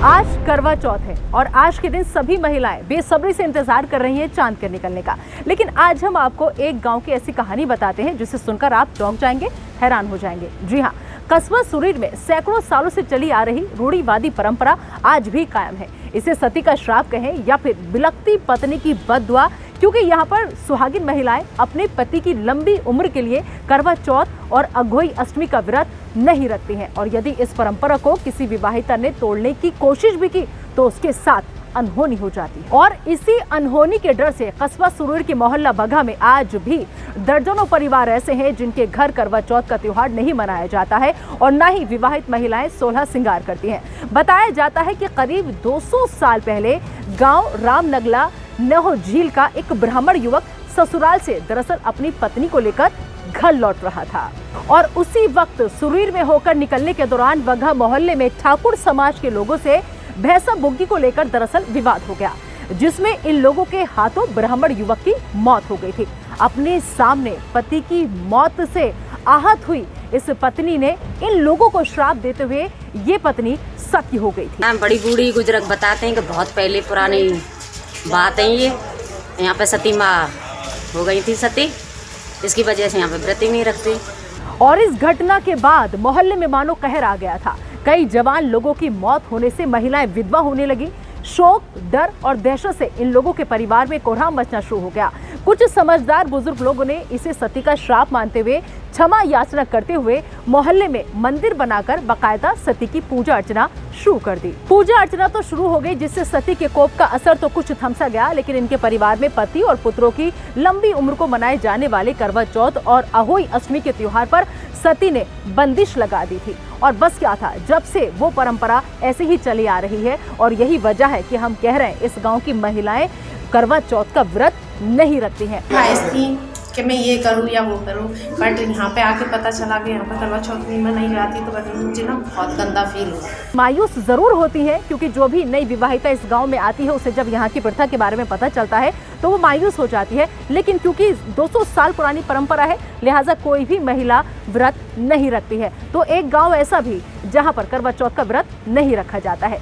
आज करवा चौथ है और आज के दिन सभी महिलाएं बेसब्री से इंतजार कर रही हैं चांद के निकलने का। लेकिन आज हम आपको एक गांव की ऐसी कहानी बताते हैं जिसे सुनकर आप चौंक जाएंगे, हैरान हो जाएंगे। जी हाँ, कस्बा सुरीर में सैकड़ों सालों से चली आ रही रूढ़िवादी परंपरा आज भी कायम है। इसे सती का श्राप कहें या फिर बिलखती पत्नी की बद्दुआ, क्योंकि यहाँ पर सुहागिन महिलाएं अपने पति की लंबी उम्र के लिए करवा चौथ और अघोई अष्टमी का व्रत नहीं रखती हैं। और यदि इस परंपरा को किसी विवाहिता ने तोड़ने की कोशिश भी की तो उसके साथ अनहोनी हो जाती है। और इसी अनहोनी के डर से कस्बा सुरूर के मोहल्ला बघा में आज भी दर्जनों परिवार ऐसे हैं जिनके घर करवा चौथ का त्योहार नहीं मनाया जाता है और न ही विवाहित महिलाएं 16 श्रृंगार करती हैं। बताया जाता है कि करीब 200 साल पहले गांव रामनगला नहो झील का एक ब्राह्मण युवक ससुराल से दरअसल अपनी पत्नी को लेकर घर लौट रहा था और उसी वक्त सुरीर में होकर निकलने के दौरान बघा मोहल्ले में ठाकुर समाज के लोगों से भैंसा बुग्गी को लेकर दरअसल विवाद हो गया, जिसमें इन लोगों के हाथों ब्राह्मण युवक की मौत हो गई थी। अपने सामने पति की मौत से आहत हुई इस पत्नी ने इन लोगों को श्राप देते हुए ये पत्नी सती हो गई थी। बड़ी बूढ़ी गुजरक बताते हैं कि बहुत पहले पुरानी बात है ये, यहाँ पे सती माँ हो गई थी सती, इसकी वजह से यहाँ पे व्रत ही नहीं रखती। और इस घटना के बाद मोहल्ले में मानो कहर आ गया था। कई जवान लोगों की मौत होने से महिलाएं विधवा होने लगी। शोक, डर और दहशत से इन लोगों के परिवार में कोहराम मचना शुरू हो गया। कुछ समझदार बुजुर्ग लोगों ने इसे सती का श्राप मानते हुए क्षमा याचना करते हुए मोहल्ले में मंदिर बनाकर बाकायदा सती की पूजा अर्चना शुरू कर दी। पूजा अर्चना तो शुरू हो गई, जिससे सती के कोप का असर तो कुछ थमसा गया, लेकिन इनके परिवार में पति और पुत्रों की लंबी उम्र को मनाए जाने वाले करवा चौथ और अहोई अष्टमी के त्योहार पर सती ने बंदिश लगा दी थी। और बस क्या था, जब से वो परंपरा ऐसे ही चली आ रही है और यही वजह है कि हम कह रहे हैं इस गांव की महिलाएं करवा चौथ का व्रत नहीं रखती हैं। कि मैं ये करूँ या वो करूँ, बट यहाँ पे आके पता चला कि यहाँ पे करवा चौथ नहीं मनाई जाती, तो बट मुझे ना बहुत गंदा फील हुआ। मायूस जरूर होती है, क्योंकि जो भी नई विवाहिता इस गांव में आती है उसे जब यहाँ की प्रथा के बारे में पता चलता है तो वो मायूस हो जाती है। लेकिन क्योंकि 200 साल पुरानी परंपरा है, लिहाजा कोई भी महिला व्रत नहीं रखती है। तो एक गाँव ऐसा भी जहाँ पर करवा चौथ का व्रत नहीं रखा जाता है।